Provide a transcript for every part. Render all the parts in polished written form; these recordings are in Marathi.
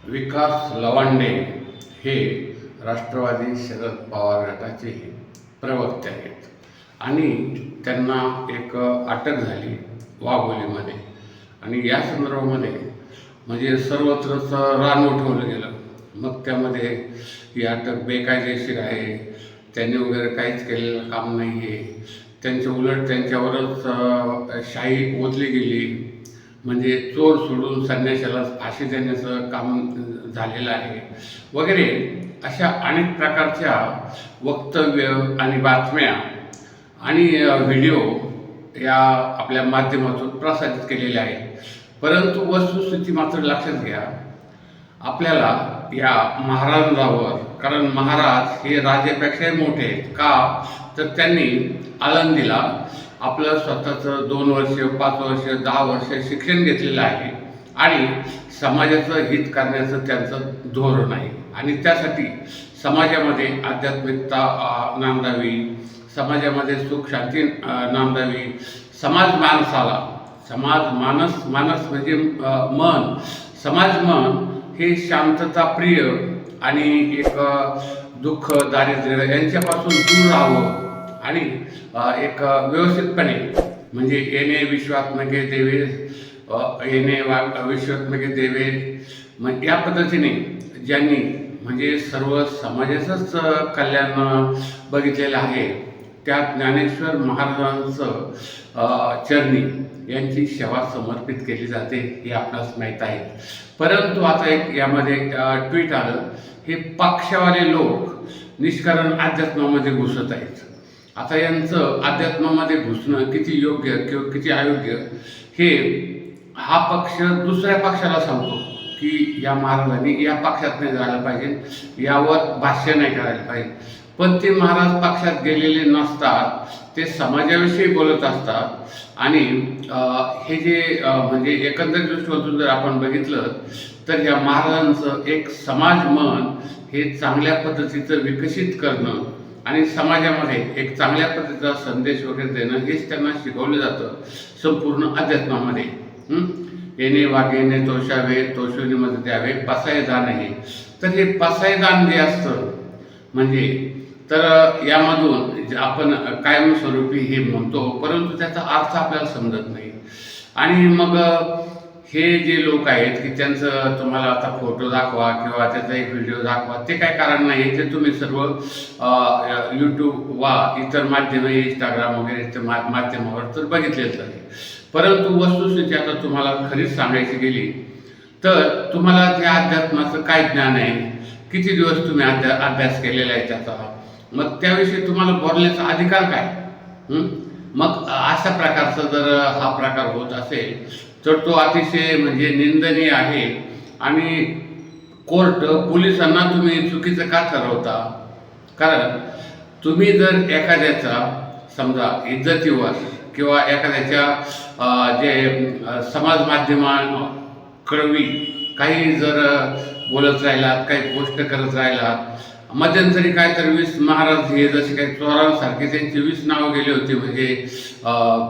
विकास लवांडे हे राष्ट्रवादी शरद पवार गटाचे प्रवक्ते आहेत आणि त्यांना एक अटक झाली वाघोलीमध्ये. आणि या संदर्भामध्ये म्हणजे सर्वत्रच रान उठवलं गेलं. मग त्यामध्ये ही अटक बेकायदेशीर आहे, त्यांनी वगैरे काहीच केलेलं काम नाही आहे, त्यांच्या उलट त्यांच्यावरच शाही ओतली गेली. म्हणजे चोर सोडून संन्याशाला फाशी देण्याचं काम झालेलं आहे वगैरे अशा अनेक प्रकारच्या वक्तव्य आणि बातम्या आणि व्हिडिओ या आपल्या माध्यमातून प्रसारित केलेले आहेत. परंतु वस्तुस्थिती मात्र लक्षात घ्या, आपल्याला या महाराजांवर, कारण महाराज हे राजापेक्षाही मोठे आहेत का, तर त्यांनी आळंदीला आपलं स्वतःचं 2 वर्ष 5 वर्ष 10 वर्ष शिक्षण घेतलेलं आहे आणि समाजाचं हित करण्याचं त्यांचं धोरण आहे. आणि त्यासाठी समाजामध्ये आध्यात्मिकता नांदावी, समाजामध्ये सुख शांती नांदावी, मानस म्हणजे मन, समाज मन हे शांतताप्रिय आणि एक दुःख दारिद्र्य यांच्यापासून दूर राहावं आणि एक व्यवस्थितपणे म्हणजे येणे विश्वात्मके देवे विश्वात्मके देवे या पद्धतीने ज्यांनी म्हणजे सर्व समाजाचंच कल्याण बघितलेलं आहे, त्या ज्ञानेश्वर महाराजांचं चरणी यांची सेवा समर्पित केली जाते हे आपणास माहीत आहे. परंतु आता एक यामध्ये ट्विट आलं, हे पक्षवाले लोक निष्कारण अध्यात्मामध्ये घुसत आहेत. आता यांचं अध्यात्मामध्ये घुसणं किती योग्य किंवा किती अयोग्य हे हा पक्ष दुसऱ्या पक्षाला सांगतो की या महाराजांनी या पक्षात नाही जायला पाहिजे, यावर भाष्य नाही करायला पाहिजे. पण ते महाराज पक्षात गेलेले नसतात, ते समाजाविषयी बोलत असतात. आणि हे जे म्हणजे एकंदरीत दृष्टीकोनातून जर आपण बघितलं तर या महाराजांचं एक समाज मन हे चांगल्या पद्धतीचं विकसित करणं आणि समाजामध्ये एक चांगल्या पद्धतीचा संदेश वगैरे देणं हेच त्यांना शिकवलं जातं संपूर्ण अध्यात्मामध्ये. येणे वागेने तोषावे, तोषुनीमध्ये द्यावे, पसाय दान हे. तर हे पसाय दान जे असतं म्हणजे तर यामधून आपण कायमस्वरूपी हे म्हणतो, परंतु त्याचा अर्थ आपल्याला समजत नाही. आणि मग हे जे लोक आहेत की त्यांचं तुम्हाला आता फोटो दाखवा किंवा त्याचा एक व्हिडिओ दाखवा, ते काय कारण नाही. ते तुम्ही सर्व यूट्यूब वा इतर माध्यमे इंस्टाग्राम वगैरे माध्यमावर तर बघितलेच आहे. परंतु वस्तुस्थिती आता तुम्हाला खरीच सांगायची गेली तर तुम्हाला त्या अध्यात्माचं काय ज्ञान आहे, किती दिवस तुम्ही अभ्यास केलेला आहे त्याचा, मग त्याविषयी तुम्हाला बोलण्याचा अधिकार काय? मग अशा प्रकारचा जर हा प्रकार होत असेल तर तो अतिशय म्हणजे निंदनीय आहे. आणि कोर्ट पोलिसांना तुम्ही चुकीचं का ठरवता? कारण तुम्ही जर एखाद्याचा समजा इज्जतीवर किंवा एखाद्याच्या जे समाज माध्यमाकडवी काही जर बोलत राहिलात, काही पोस्ट करत राहिलात, मध्यंतरी काय तर 20 महाराज हे जसे काही चोरांसारखे त्यांची 20 नावं गेली होती. म्हणजे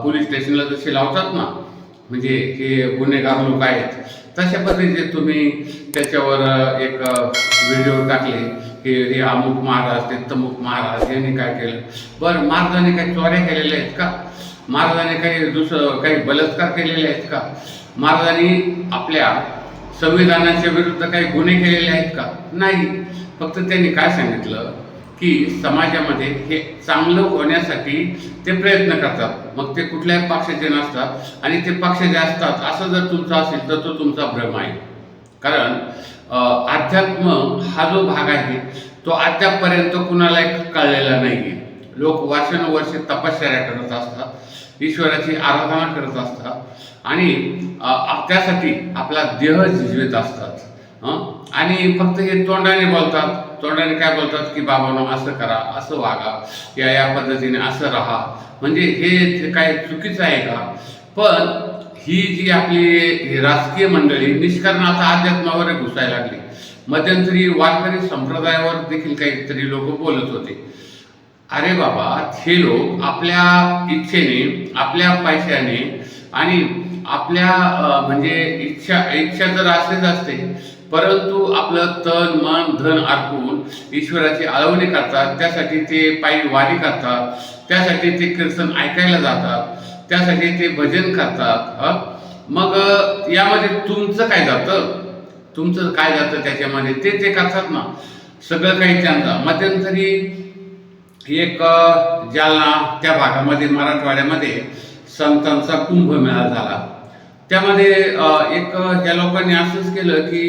पोलीस स्टेशनला जसे लावतात ना, म्हणजे हे गुन्हेगार लोक आहेत, तशा पद्धतीने तुम्ही त्याच्यावर एक व्हिडिओ टाकले की हे अमुक महाराज, ते तमुक महाराज यांनी काय केलं. बरं, महाराजांनी काही चोऱ्या केलेल्या आहेत का? महाराजांनी काही दुसरं काही बलात्कार केलेले आहेत का? महाराजांनी आपल्या संविधानाच्या विरुद्ध काही गुन्हे केलेले आहेत का? नाही. फक्त त्यांनी काय सांगितलं की समाजामध्ये हे चांगलं होण्यासाठी ते प्रयत्न करतात. मग ते कुठल्याही पक्षाचे नसतात आणि ते पक्षाचे असतात असं जर तुमचं असेल तर तो तुमचा भ्रम आहे. कारण अध्यात्म हा जो भाग आहे तो अद्यापपर्यंत कुणाला कळलेला नाही. लोक वर्षानुवर्ष तपश्चर्या करत असतात, ईश्वराची आराधना करत असतात आणि त्यासाठी आपला देह झिजवीत असतात. आणि फक्त हे तोंडाने बोलतात. तोंडाने काय बोलतात की बाबांनो असं करा, असं वागा, या पद्धतीने असं राहा. म्हणजे हे काय चुकीचं आहे का? पण ही जी आपली राजकीय मंडळी निष्कारण आता अध्यात्मावर घुसायला लागली. मध्यंतरी वारकरी संप्रदायावर देखील काहीतरी लोक बोलत होते. अरे बाबा, हे लोक आपल्या इच्छेने, आपल्या पैशाने आणि आपल्या म्हणजे इच्छा जर असेच असते परंतु आपलं तन मन धन अर्पून ईश्वराची आळवणी करतात, त्यासाठी ते पायी वारी करतात, त्यासाठी ते कीर्तन ऐकायला जातात, त्यासाठी ते भजन करतात. मग यामध्ये तुमचं काय जातं, तुमचं काय जातं त्याच्यामध्ये, ते करतात ना सगळं काही त्यांचं. मध्यंतरी एक जालना त्या भागामध्ये मराठवाड्यामध्ये संतांचा कुंभमेळा झाला. त्यामध्ये एक ह्या लोकांनी असंच केलं की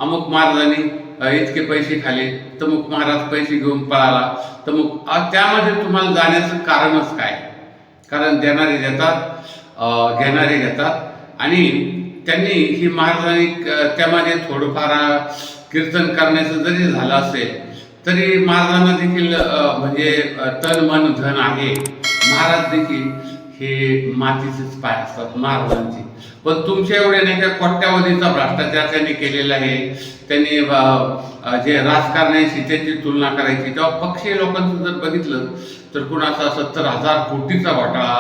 अमुक महाराजांनी इतके पैसे खाले, तमुक महाराज पैसे घेऊन पळाला, तमुक त्यामध्ये तुम्हाला जाण्याचं कारणच काय? कारण देणारे देतात, घेणारे घेतात. आणि त्यांनी ही महाराजांनी त्यामध्ये थोडंफार कीर्तन करण्याचं जरी झालं असेल तरी महाराजांना देखील म्हणजे तन मन धन आहे. महाराज देखील हे मातीचेच पाय असतात महाराजांचे. पण तुमच्या एवढे नाही का कोट्यावधीचा भ्रष्टाचार त्यांनी केलेला आहे. त्यांनी जे राजकारण्याशी त्याची तुलना करायची तेव्हा पक्षीय लोकांचं जर बघितलं तर कुणाचा 70,000 कोटीचा घोटाळा,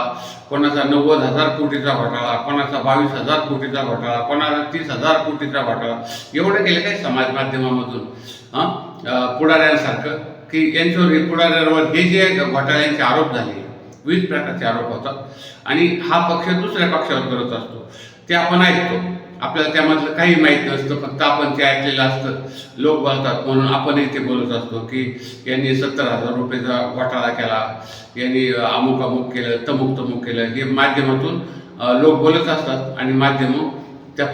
कोणाचा 90,000 कोटीचा घोटाळा, कोणाचा 22,000 कोटीचा घोटाळा, कोणाचा 30,000 कोटीचा घोटाळा, एवढं केलं काय समाज माध्यमामधून पुढाऱ्यांसारखं की यांच्यावर हे पुढाऱ्यांवर हे जे घोटाळ्यांचे आरोप झाले, विविध प्रकारचे आरोप होतात. आणि हा पक्ष दुसऱ्या पक्षावर करत असतो, ते आपण ऐकतो. आपल्याला त्यामधलं काही माहीत नसतं, फक्त आपण ते ऐकलेलं असतं. लोक बोलतात म्हणून आपणही ते बोलत असतो की यांनी 70,000 रुपयेचा घोटाळा केला, यांनी अमुक अमुक केलं, तमुक तमुक केलं, हे माध्यमातून लोक बोलत असतात आणि माध्यम त्या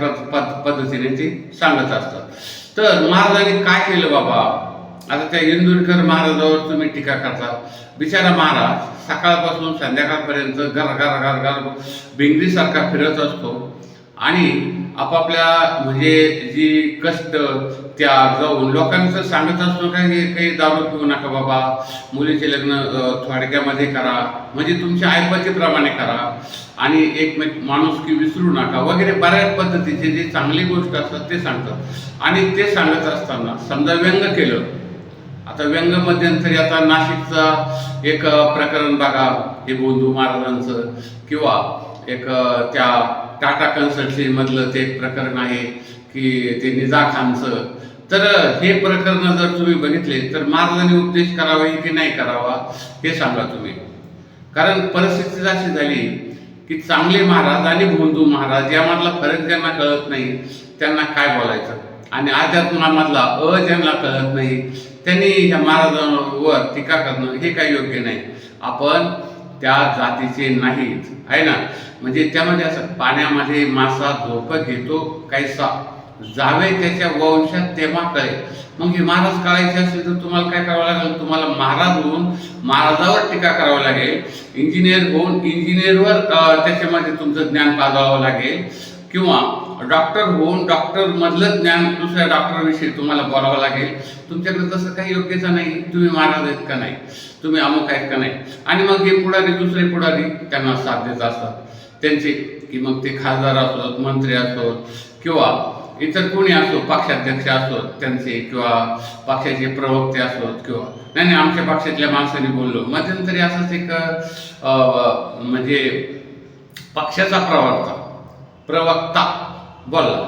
पद्धतीने ते सांगत असतात. तर महाराजांनी काय केलं बाबा? आता त्या इंदुरीकर महाराजावर तुम्ही टीका करता. बिचारा महाराज सकाळपासून संध्याकाळपर्यंत घर घर घर घर भिंगरीसारखा फिरत असतो आणि आपापल्या म्हणजे जी कष्ट त्या जाऊन लोकांचं सांगत असतो का हे काही दारू पिऊ नका बाबा, मुलीचे लग्न थोडक्यामध्ये करा, म्हणजे तुमच्या ऐपतीप्रमाणे करा आणि एकमेक माणुसकी विसरू नका वगैरे बऱ्याच पद्धतीचे जे चांगली गोष्ट असतात ते सांगतात. आणि ते सांगत असताना समजा व्यंग केलं. आता व्यंग मध्यंतरी आता नाशिकचा एक प्रकरण बघा, हे बोंधू महाराजांचं, किंवा एक त्या टाटा कन्सल्टन्सी मधलं ते एक प्रकरण आहे की ते निजा खानचं. तर हे प्रकरण जर तुम्ही बघितले तर महाराजांनी उपदेश करावा की नाही करावा हे सांगा तुम्ही. कारण परिस्थिती अशी झाली की चांगले महाराज आणि बोंधू महाराज यामधला फरक ज्यांना कळत नाही त्यांना काय बोलायचं, आणि अध्यात्मामधला ज्यांना कळत नाही त्यांनी ह्या महाराजांवर टीका करणं हे काही योग्य नाही. आपण त्या जातीचे नाहीत आहे ना. म्हणजे त्यामध्ये असं पाण्यामध्ये मासा झोप घेतो कैसा, जावे त्याच्या वंशात तेव्हा कळे. मग हे महाराज कळायचे असेल तर तुम्हाला काय करावं लागेल? तुम्हाला महाराज होऊन महाराजावर टीका करावं लागेल, इंजिनियर होऊन इंजिनियरवर त्याच्यामध्ये तुमचं ज्ञान पाजवावं लागेल, किंवा डॉक्टर होऊन डॉक्टर मधलं ज्ञान दुसऱ्या डॉक्टरविषयी तुम्हाला बोलावं लागेल. तुमच्याकडे तसं काही योग्यच नाही. तुम्ही महाराज आहेत का नाही, तुम्ही अमुक आहेत का नाही. आणि मग हे पुढारी दुसरे पुढारी त्यांना साथ देत असतात त्यांचे, की मग ते खासदार असोत, मंत्री असोत, किंवा इतर कोणी असो, पक्षाध्यक्ष असोत त्यांचे, किंवा पक्षाचे प्रवक्ते असोत, किंवा नाही आमच्या पक्षातल्या माणसाने बोललो. मध्यंतरी असंच एक म्हणजे पक्षाचा प्रवक्ता बोलला,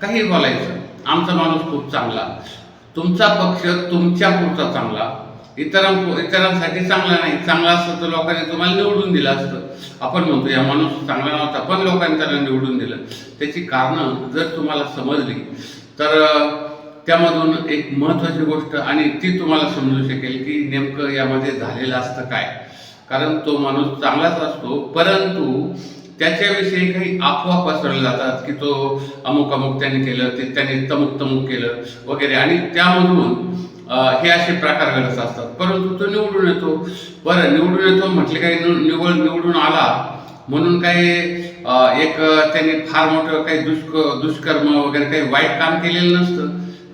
काही बोलायचं, आमचा माणूस खूप चांगला, तुमचा पक्ष तुमच्या पुरता चांगला, इतरांसाठी चांगला नाही. चांगला असतं तर लोकांनी तुम्हाला निवडून दिलं असतं. आपण म्हणतो या माणूस चांगला नव्हता पण लोकांनी त्याला निवडून दिलं. त्याची कारणं जर तुम्हाला समजली तर त्यामधून एक महत्त्वाची गोष्ट, आणि ती तुम्हाला समजू शकेल की नेमकं यामध्ये झालेलं असतं काय. कारण तो माणूस चांगलाच असतो, परंतु त्याच्याविषयी काही अफवा पसरवल्या जातात की तो अमुक अमुक त्यांनी केलं, ते त्यांनी तमुक तमुक केलं वगैरे, आणि त्यामधून हे असे प्रकार घडत असतात. परंतु तो निवडून येतो. बरं, निवडून येतो म्हटले काही निवडून आला म्हणून काही एक त्यांनी फार मोठं काही दुष्कर्म वगैरे काही वाईट काम केलेलं नसतं.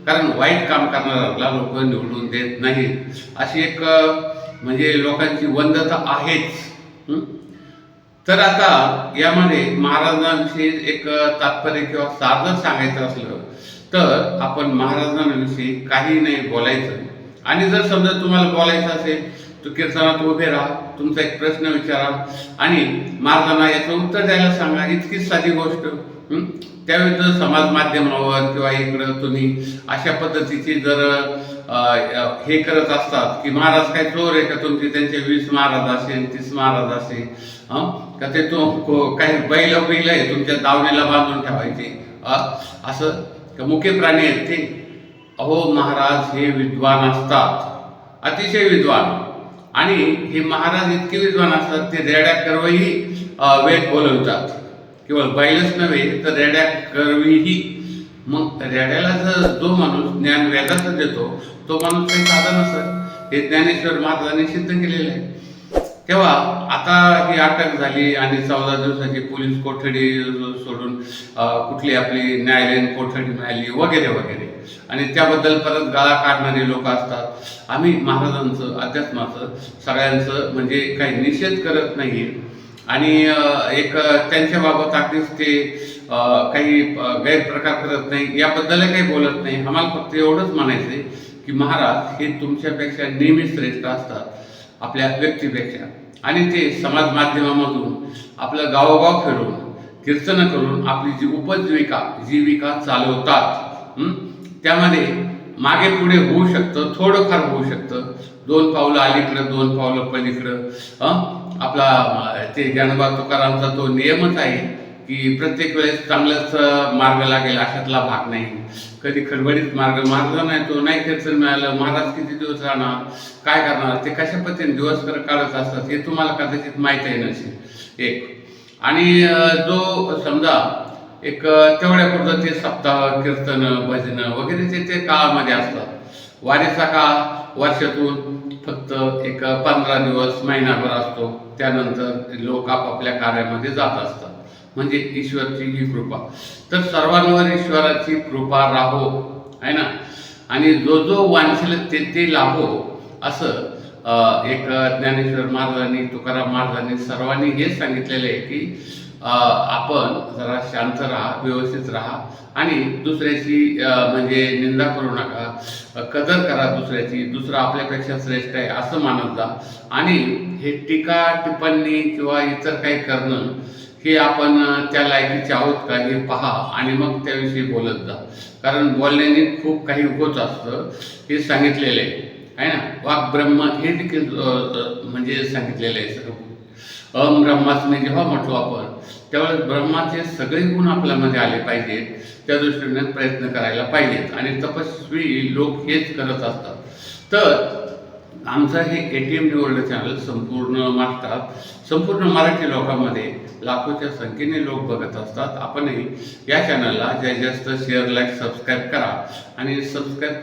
कारण वाईट काम करणाऱ्याला लोक निवडून देत नाहीत, अशी एक म्हणजे लोकांची वंदता आहेच. तर आता यामध्ये महाराजांविषयी एक तात्पर्य किंवा सार जर सांगायचं असलं तर आपण महाराजांविषयी काही नाही बोलायचं. आणि जर समजा तुम्हाला बोलायचं असेल तर कीर्तनात उभे राहा, तुमचा एक प्रश्न विचारा आणि महाराजांना याचं उत्तर द्यायला सांगा. इतकीच साधी गोष्ट. हं? त्याविरुद्ध समाज माध्यमावर किंवा इकडं तुम्ही अशा पद्धतीची जर हे करत असतात की महाराज काय चोर आहे का तुमची, त्यांचे 20 महाराज असेल 30 महाराज असेल, का ते काही बैल आहे तुमच्या दावणीला बांधून ठेवायचे, असं का मुके प्राणी आहेत ते? अहो महाराज हे विद्वान असतात, अतिशय विद्वान. आणि हे महाराज इतके विद्वान असतात ते रेड्या करवही वेद बोलवतात. केवळ बैलच नव्हे तर रेड्या करवीही. मग रेड्याला जर जो माणूस ज्ञान वेदाचं देतो तो माणूस काही साधा नसत, हे ज्ञानेश्वर महाराजांनी सिद्ध केलेलं आहे. तेव्हा आता ही अटक झाली आणि 14 दिवसाची पोलीस कोठडी सोडून कुठली आपली न्यायालयीन कोठडी मिळाली वगैरे वगैरे, आणि त्याबद्दल परत गळा काढणारे लोक असतात. आम्ही महाराजांचं अध्यात्माचं सगळ्यांचं म्हणजे काही निषेध करत नाही आणि एक त्यांच्याबाबत अगदीच ते काही गैरप्रकार करत नाही, याबद्दल काही बोलत नाही. आम्हाला फक्त एवढंच म्हणायचं आहे की महाराज हे तुमच्यापेक्षा नेहमी श्रेष्ठ असतात आपल्या व्यक्तीपेक्षा, आणि ते समाज माध्यमामधून आपलं गावोगाव फिरून कीर्तनं करून आपली जी जीविका चालवतात. त्यामध्ये मागे पुढे होऊ शकतं, थोडंफार होऊ शकतं, 2 पावलं अलीकडं 2 पावलं पलीकडं. आपला ते ज्ञानोबा तुकारामचा तो नियमच आहे की प्रत्येक वेळेस चांगलाच मार्ग लागेल अशातला भाग नाही. कधी खडबडीत मार्ग नाही, तो नाही कीर्तन मिळालं, महाराज किती दिवस राहणार, काय करणार, ते कशा पद्धतीने दिवस काढत असतात हे तुम्हाला कदाचित माहीत आहे नसेल एक. आणि जो समजा एक तेवढ्यापुरतं ते सप्ताह कीर्तन भजन वगैरे ते काळामध्ये असतात. वारीचा काळ वर्षातून फक्त एक 15 दिवस महिनाभर असतो, त्यानंतर लोक आपापल्या कार्यामध्ये जात असतात. म्हणजे ईश्वरची ही कृपा. तर सर्वांवर ईश्वराची कृपा राहो, आहे ना. आणि जो जो वांछेल ते लाभो, असं एक ज्ञानेश्वर महाराजांनी तुकाराम महाराजांनी सर्वांनी हेच सांगितलेलं आहे की आपण जरा शांत राहा, व्यवस्थित राहा आणि दुसऱ्याची म्हणजे निंदा करू नका, कदर करा दुसऱ्याची. दुसरा आपल्यापेक्षा श्रेष्ठ आहे असं मानत जा. आणि हे टीका टिप्पणी किंवा इतर काही करणं हे आपण त्या लायकीचे आहोत का हे पहा आणि मग त्याविषयी बोलत जा. कारण बोलण्याने खूप काही होत असतं हे सांगितलेलं आहे ना. वाक् ब्रह्म हे देखील म्हणजे सांगितलेलं आहे सगळं. अहम ब्रह्मास्मी जेव्हा म्हटलो आपण त्यावेळेस ब्रह्माचे सगळे गुण आपल्यामध्ये आले पाहिजेत, त्या दृष्टीने प्रयत्न करायला पाहिजेत. आणि तपस्वी लोक हेच करत असतात. तर आमचं हे ATM New World चॅनल संपूर्ण महाराष्ट्रात, संपूर्ण मराठी लोकांमध्ये लाखोच्या संख्येने लोक बघत असतात. आपणही या चॅनलला जास्तीत जास्त शेअर, लाईक, सबस्क्राईब करा आणि सबस्क्राईब